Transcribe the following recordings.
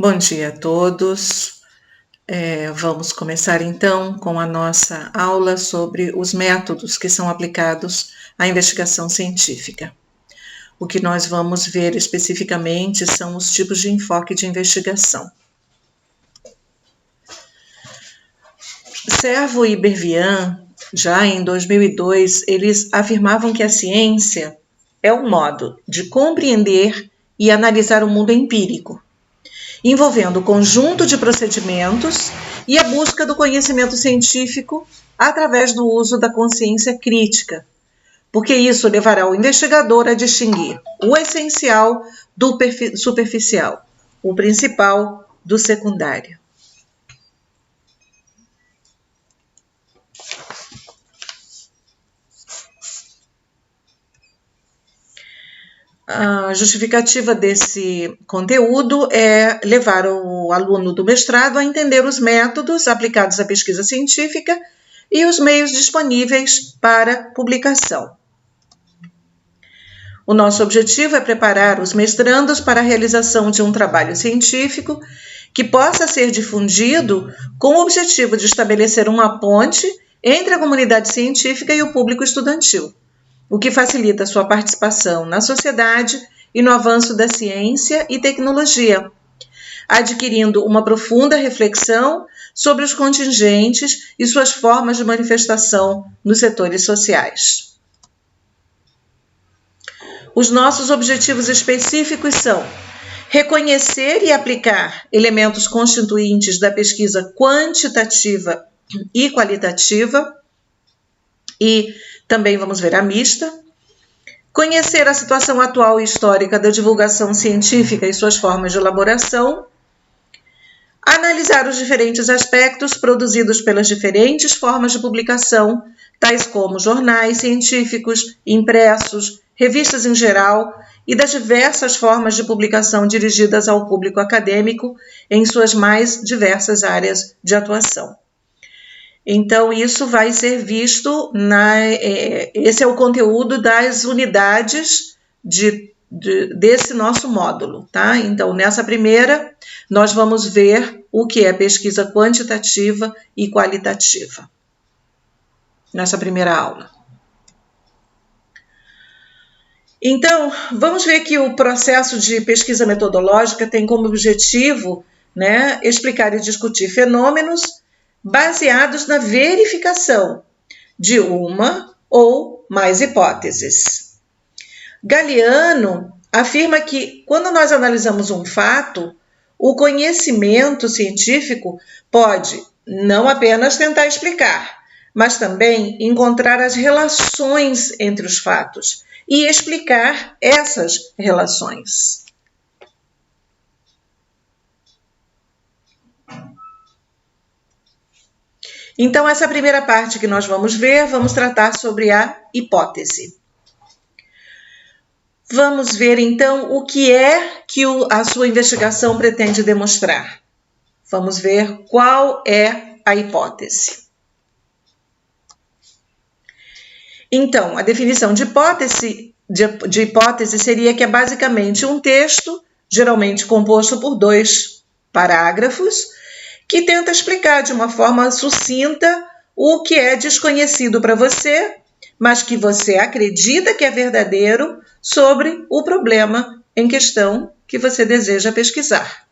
Bom dia a todos. Vamos começar então com a nossa aula sobre os métodos que são aplicados à investigação científica. O que nós vamos ver especificamente são os tipos de enfoque de investigação. Servo e Bervian, já em 2002, eles afirmavam que a ciência é um modo de compreender e analisar o mundo empírico, envolvendo o conjunto de procedimentos e a busca do conhecimento científico através do uso da consciência crítica, porque isso levará o investigador a distinguir o essencial do superficial, o principal do secundário. A justificativa desse conteúdo é levar o aluno do mestrado a entender os métodos aplicados à pesquisa científica e os meios disponíveis para publicação. O nosso objetivo é preparar os mestrandos para a realização de um trabalho científico que possa ser difundido com o objetivo de estabelecer uma ponte entre a comunidade científica e o público estudantil, o que facilita sua participação na sociedade e no avanço da ciência e tecnologia, adquirindo uma profunda reflexão sobre os contingentes e suas formas de manifestação nos setores sociais. Os nossos objetivos específicos são reconhecer e aplicar elementos constituintes da pesquisa quantitativa e qualitativa, e também vamos ver a mista, conhecer a situação atual e histórica da divulgação científica e suas formas de elaboração, analisar os diferentes aspectos produzidos pelas diferentes formas de publicação, tais como jornais científicos, impressos, revistas em geral e das diversas formas de publicação dirigidas ao público acadêmico em suas mais diversas áreas de atuação. Então, isso vai ser visto, esse é o conteúdo das unidades desse nosso módulo, tá? Então, nessa primeira, nós vamos ver o que é pesquisa quantitativa e qualitativa, nessa primeira aula. Então, vamos ver que o processo de pesquisa metodológica tem como objetivo, explicar e discutir fenômenos baseados na verificação de uma ou mais hipóteses. Galiano afirma que, quando nós analisamos um fato, o conhecimento científico pode não apenas tentar explicar, mas também encontrar as relações entre os fatos e explicar essas relações. Então, essa primeira parte que nós vamos ver, vamos tratar sobre a hipótese. Vamos ver, então, o que é que a sua investigação pretende demonstrar. Vamos ver qual é a hipótese. Então, a definição de hipótese seria que é basicamente um texto, geralmente composto por 2 parágrafos, que tenta explicar de uma forma sucinta o que é desconhecido para você, mas que você acredita que é verdadeiro sobre o problema em questão que você deseja pesquisar.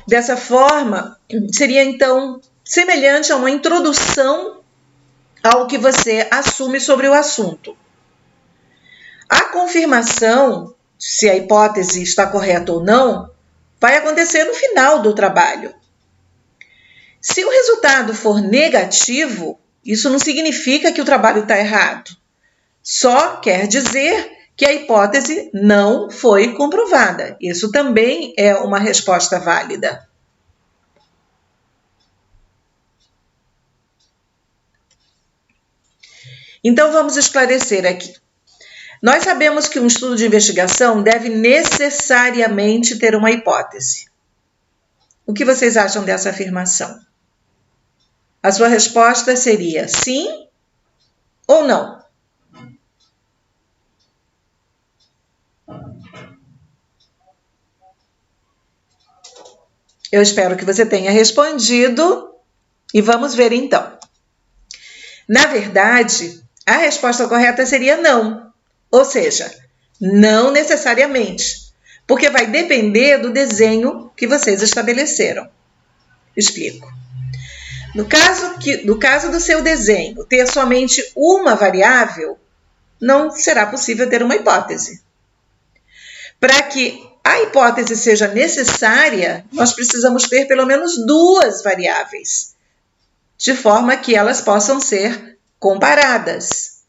Dessa forma, seria então semelhante a uma introdução ao que você assume sobre o assunto. A confirmação, se a hipótese está correta ou não, vai acontecer no final do trabalho. Se o resultado for negativo, isso não significa que o trabalho está errado. Só quer dizer que a hipótese não foi comprovada. Isso também é uma resposta válida. Então, vamos esclarecer aqui. Nós sabemos que um estudo de investigação deve necessariamente ter uma hipótese. O que vocês acham dessa afirmação? A sua resposta seria sim ou não? Eu espero que você tenha respondido e vamos ver então. Na verdade, a resposta correta seria não, ou seja, não necessariamente, porque vai depender do desenho que vocês estabeleceram. Explico. No caso do seu desenho ter somente uma variável, não será possível ter uma hipótese. Para que a hipótese seja necessária, nós precisamos ter pelo menos duas variáveis, de forma que elas possam ser comparadas.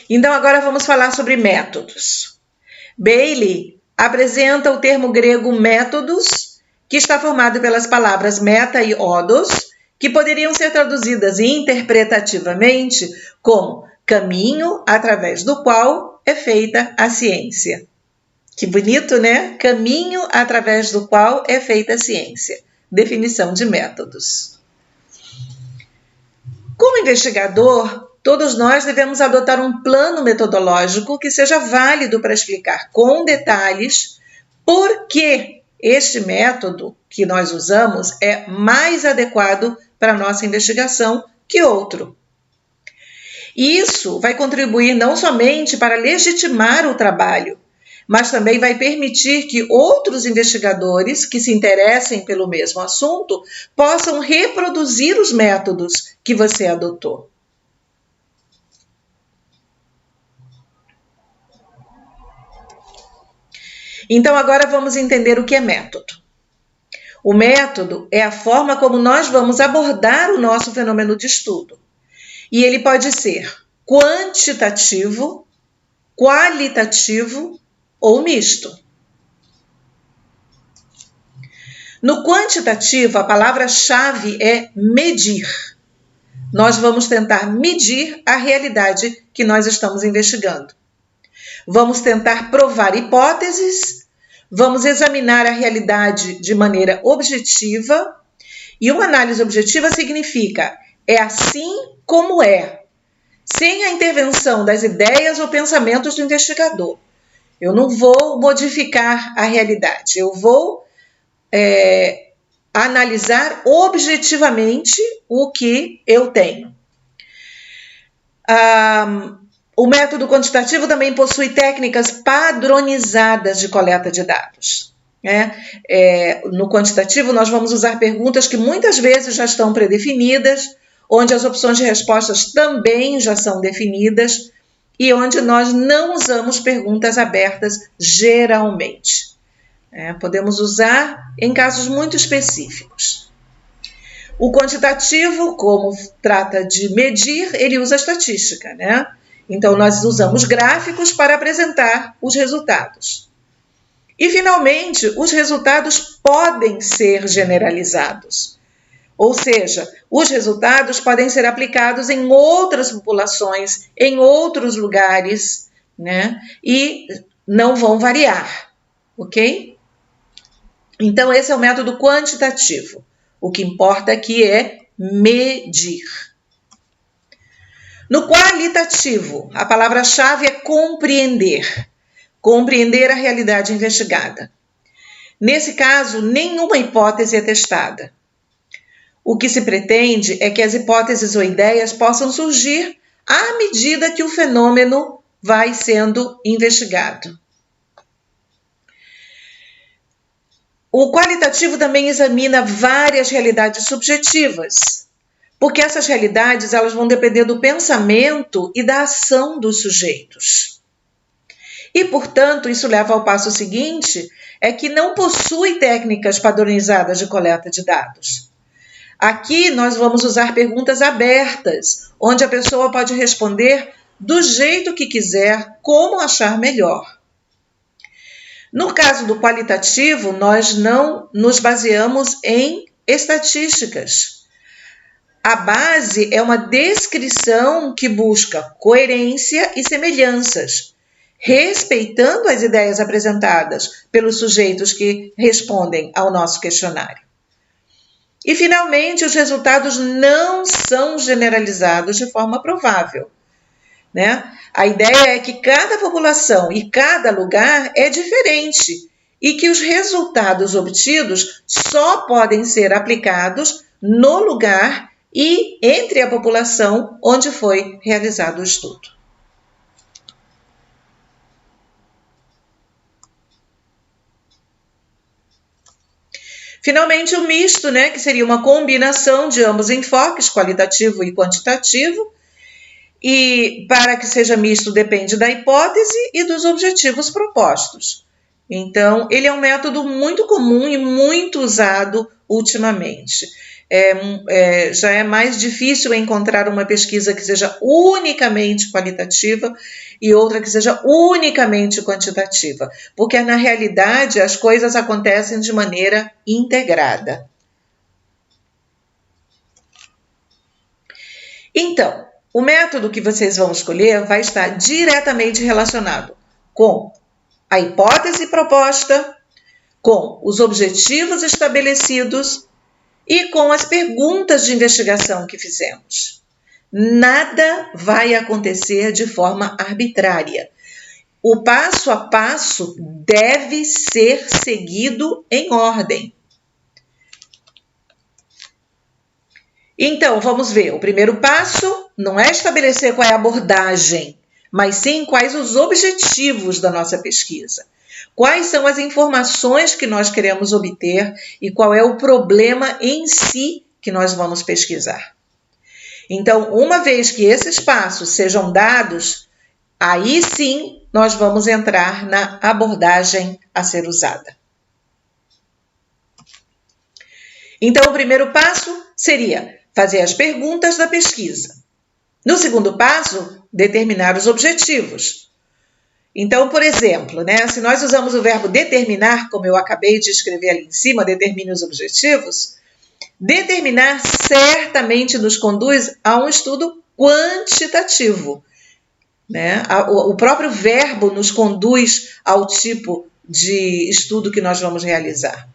Então, agora vamos falar sobre métodos. Bailey apresenta o termo grego métodos, que está formado pelas palavras meta e odos, que poderiam ser traduzidas interpretativamente como caminho através do qual é feita a ciência. Que bonito, né? Caminho através do qual é feita a ciência. Definição de métodos. Como investigador, todos nós devemos adotar um plano metodológico que seja válido para explicar com detalhes por que este método que nós usamos é mais adequado para a nossa investigação que outro. Isso vai contribuir não somente para legitimar o trabalho, mas também vai permitir que outros investigadores que se interessem pelo mesmo assunto possam reproduzir os métodos que você adotou. Então, agora vamos entender o que é método. O método é a forma como nós vamos abordar o nosso fenômeno de estudo. E ele pode ser quantitativo, qualitativo ou misto. No quantitativo, a palavra-chave é medir. Nós vamos tentar medir a realidade que nós estamos investigando. Vamos tentar provar hipóteses, vamos examinar a realidade de maneira objetiva, e uma análise objetiva significa é assim como é, sem a intervenção das ideias ou pensamentos do investigador. Eu não vou modificar a realidade, eu vou analisar objetivamente o que eu tenho. O método quantitativo também possui técnicas padronizadas de coleta de dados. No quantitativo, nós vamos usar perguntas que muitas vezes já estão predefinidas, onde as opções de respostas também já são definidas e onde nós não usamos perguntas abertas geralmente. Podemos usar em casos muito específicos. O quantitativo, como trata de medir, ele usa estatística, né? Então, nós usamos gráficos para apresentar os resultados. E, finalmente, os resultados podem ser generalizados. Ou seja, os resultados podem ser aplicados em outras populações, em outros lugares, né? E não vão variar, ok? Então, esse é o método quantitativo. O que importa aqui é medir. No qualitativo, a palavra-chave é compreender. Compreender a realidade investigada. Nesse caso, nenhuma hipótese é testada. O que se pretende é que as hipóteses ou ideias possam surgir à medida que o fenômeno vai sendo investigado. O qualitativo também examina várias realidades subjetivas, porque essas realidades elas vão depender do pensamento e da ação dos sujeitos. E, portanto, isso leva ao passo seguinte, é que não possui técnicas padronizadas de coleta de dados. Aqui nós vamos usar perguntas abertas, onde a pessoa pode responder do jeito que quiser, como achar melhor. No caso do qualitativo, nós não nos baseamos em estatísticas. A base é uma descrição que busca coerência e semelhanças, respeitando as ideias apresentadas pelos sujeitos que respondem ao nosso questionário. E, finalmente, os resultados não são generalizados de forma provável, né? A ideia é que cada população e cada lugar é diferente e que os resultados obtidos só podem ser aplicados no lugar e entre a população onde foi realizado o estudo. Finalmente, o misto, que seria uma combinação de ambos enfoques, qualitativo e quantitativo, e para que seja misto depende da hipótese e dos objetivos propostos. Então, ele é um método muito comum e muito usado ultimamente. Já é mais difícil encontrar uma pesquisa que seja unicamente qualitativa e outra que seja unicamente quantitativa, porque na realidade as coisas acontecem de maneira integrada. Então, o método que vocês vão escolher vai estar diretamente relacionado com a hipótese proposta, com os objetivos estabelecidos e com as perguntas de investigação que fizemos. Nada vai acontecer de forma arbitrária. O passo a passo deve ser seguido em ordem. Então, vamos ver. O primeiro passo não é estabelecer qual é a abordagem, mas sim quais os objetivos da nossa pesquisa. Quais são as informações que nós queremos obter e qual é o problema em si que nós vamos pesquisar. Então, uma vez que esses passos sejam dados, aí sim nós vamos entrar na abordagem a ser usada. Então, o primeiro passo seria fazer as perguntas da pesquisa. No segundo passo, determinar os objetivos. Então, por exemplo, se nós usamos o verbo determinar, como eu acabei de escrever ali em cima, determine os objetivos, determinar certamente nos conduz a um estudo quantitativo. O próprio verbo nos conduz ao tipo de estudo que nós vamos realizar.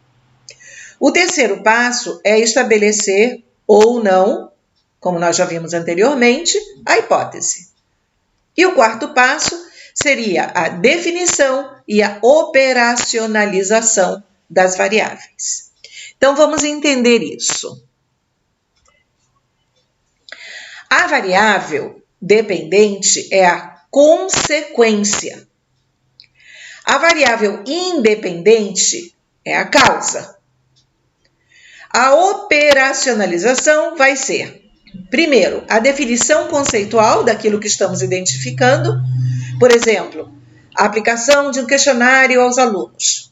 O terceiro passo é estabelecer ou não, como nós já vimos anteriormente, a hipótese. E o quarto passo seria a definição e a operacionalização das variáveis. Então, vamos entender isso. A variável dependente é a consequência. A variável independente é a causa. A operacionalização vai ser, primeiro, a definição conceitual daquilo que estamos identificando. Por exemplo, a aplicação de um questionário aos alunos.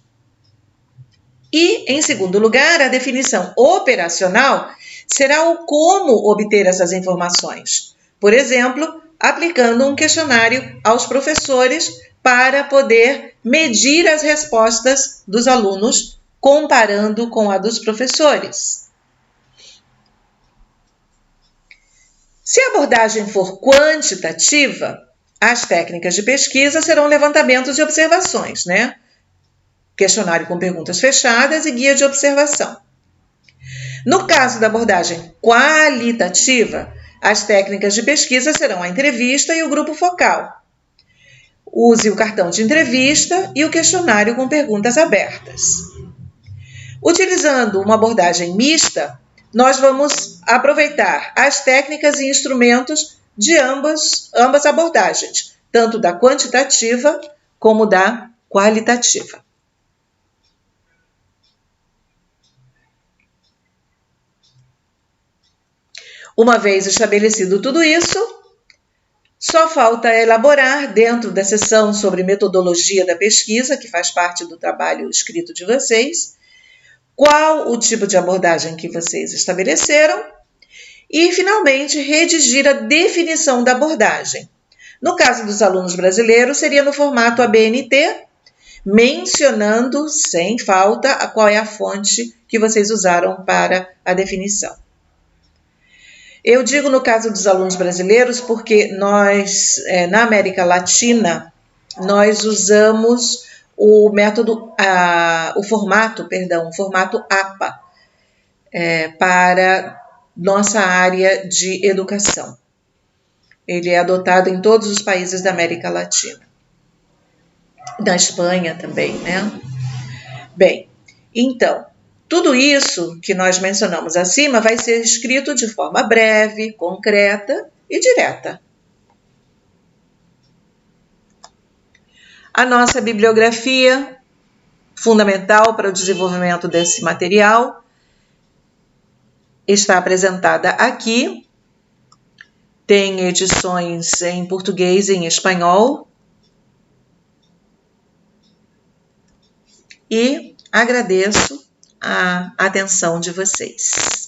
E, em segundo lugar, a definição operacional será o como obter essas informações. Por exemplo, aplicando um questionário aos professores para poder medir as respostas dos alunos, comparando com a dos professores. Se a abordagem for quantitativa, as técnicas de pesquisa serão levantamentos de observações, Questionário com perguntas fechadas e guia de observação. No caso da abordagem qualitativa, as técnicas de pesquisa serão a entrevista e o grupo focal. Use o cartão de entrevista e o questionário com perguntas abertas. Utilizando uma abordagem mista, nós vamos aproveitar as técnicas e instrumentos de ambas abordagens, tanto da quantitativa como da qualitativa. Uma vez estabelecido tudo isso, só falta elaborar dentro da seção sobre metodologia da pesquisa, que faz parte do trabalho escrito de vocês, qual o tipo de abordagem que vocês estabeleceram e, finalmente, redigir a definição da abordagem. No caso dos alunos brasileiros, seria no formato ABNT, mencionando, sem falta, qual é a fonte que vocês usaram para a definição. Eu digo no caso dos alunos brasileiros porque nós, na América Latina, nós usamos o formato APA, para nossa área de educação. Ele é adotado em todos os países da América Latina. Da Espanha também, né? Bem, então, tudo isso que nós mencionamos acima vai ser escrito de forma breve, concreta e direta. A nossa bibliografia, fundamental para o desenvolvimento desse material, está apresentada aqui. Tem edições em português e em espanhol. E agradeço a atenção de vocês.